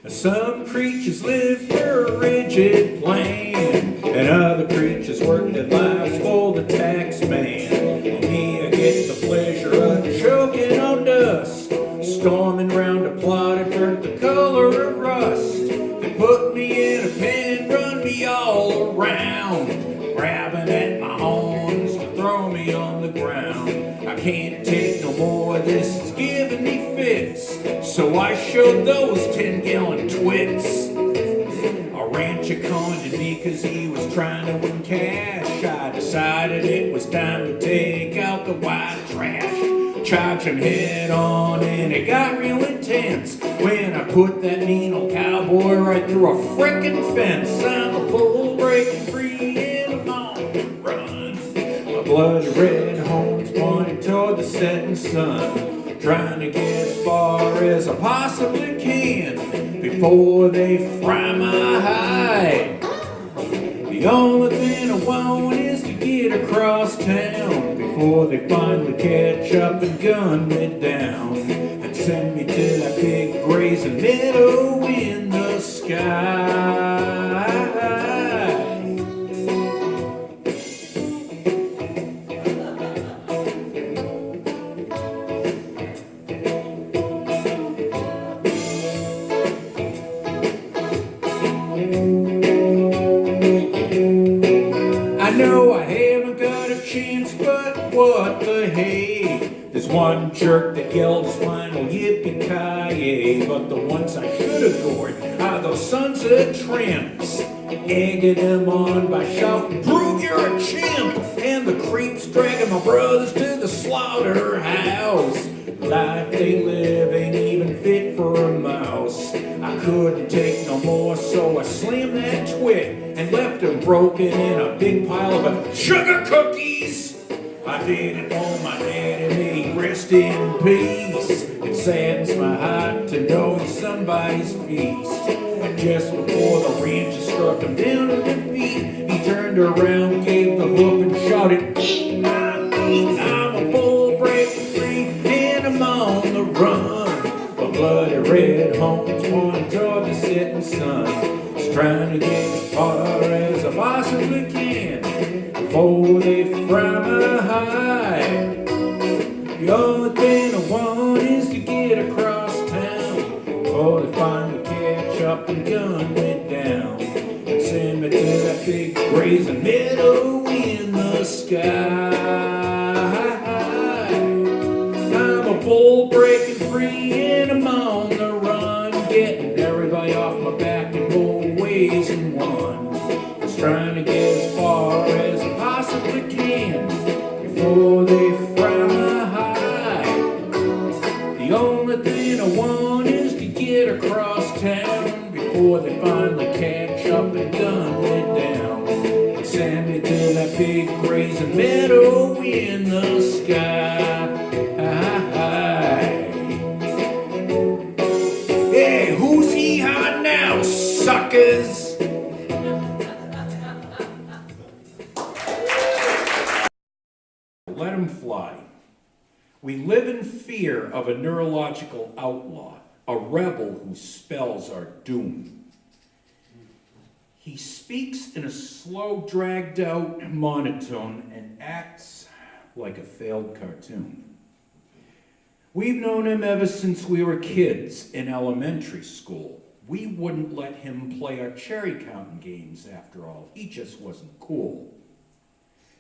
Some creatures live for a rigid plan, and other creatures work their lives for the tax man. Me, I get the pleasure of choking on dust, storming round a plot of dirt the color of rust. They put me in a pen, run me all around, grabbing at my horns to throw me on the ground. I can't take no more, this is giving me fits, so I showed those 10-gallon twits. A rancher conned me cause he was trying to win cash. I decided it was time to take out the white trash. Charged him head on and it got real intense when I put that mean old cowboy right through a frickin' fence. I'm a bull breaking free and I'm on the run. My bloody red horns pointed toward the setting sun, trying to get as far as I possibly can before they fry my hide. The only thing I want is to get across town before they finally catch up and gun me down and send me to that big grazing meadow in the sky. I know I haven't got a chance, but what the hey? There's one jerk that yelled his final yippee-ki-yay, but the ones I should have gored are those sons of tramps, egging them on by shouting, "Prove you're a chimp!" And the creeps dragging my brothers to the slaughterhouse. Life they live ain't even fit for a mouse. I couldn't take no more, so I slammed that twit and left him broken in a big pile of sugar cookies. I didn't want my daddy, may he rest in peace. It saddens my heart to know he's somebody's feast. And just before the rancher struck him down at defeat, he turned around, gave the hook and shouted, "Eat my meat, I'm a bull breaking free, and I'm on the run." My bloody red horns pointing toward the setting sun, just trying to get as far as I possibly can before they fry my hide. The only thing I want is to get across town before they finally catch up and gun me down and send me to that big grazing meadow in the sky. I'm a bull breaking free and I'm on the run, getting everybody off my back in more ways than one. Just trying to get as far as I possibly can before they fry my hide. The only thing I want is to get across town before they finally catch up and gun me down and send me to that big grazing meadow in the sky. Hey, who's hee-haw now, suckers? Let him fly. We live in fear of a neurological outlaw, a rebel who spells our doom. He speaks in a slow, dragged-out monotone and acts like a failed cartoon. We've known him ever since we were kids in elementary school. We wouldn't let him play our cherry counting games after all. He just wasn't cool.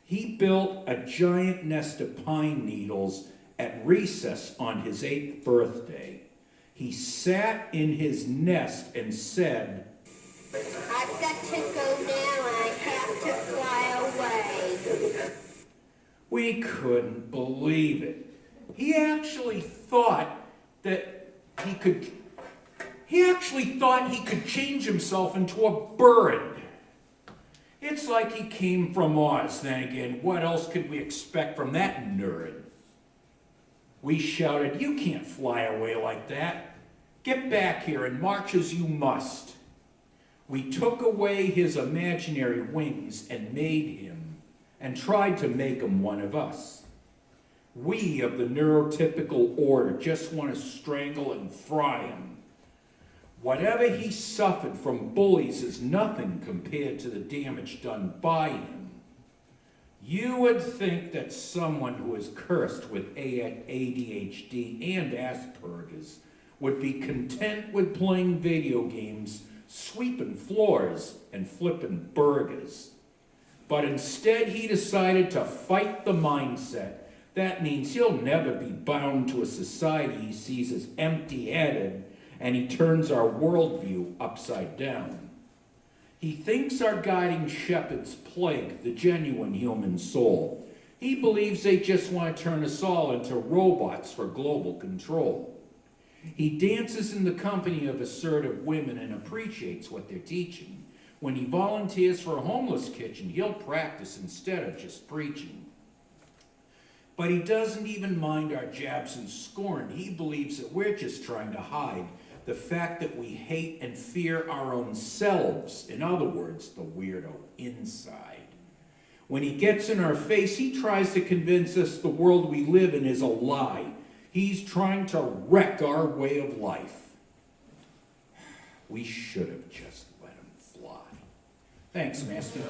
He built a giant nest of pine needles at recess on his 8th birthday. He sat in his nest and said, "I've got to go now, I have to fly away." We couldn't believe it. He actually thought he could change himself into a bird. It's like he came from Oz. Then again, what else could we expect from that nerd? We shouted, "You can't fly away like that. Get back here and march as you must." We took away his imaginary wings and made him, and tried to make him one of us. We of the neurotypical order just want to strangle and fry him. Whatever he suffered from bullies is nothing compared to the damage done by him. You would think that someone who is cursed with ADHD and Asperger's would be content with playing video games, sweeping floors, and flipping burgers. But instead he decided to fight the mindset. That means he'll never be bound to a society he sees as empty-headed, and he turns our worldview upside down. He thinks our guiding shepherds plague the genuine human soul. He believes they just want to turn us all into robots for global control. He dances in the company of assertive women and appreciates what they're teaching. When he volunteers for a homeless kitchen, he'll practice instead of just preaching. But he doesn't even mind our jabs and scorn. He believes that we're just trying to hide the fact that we hate and fear our own selves. In other words, the weirdo inside. When he gets in our face, he tries to convince us the world we live in is a lie. He's trying to wreck our way of life. We should have just let him fly. Thanks, Master.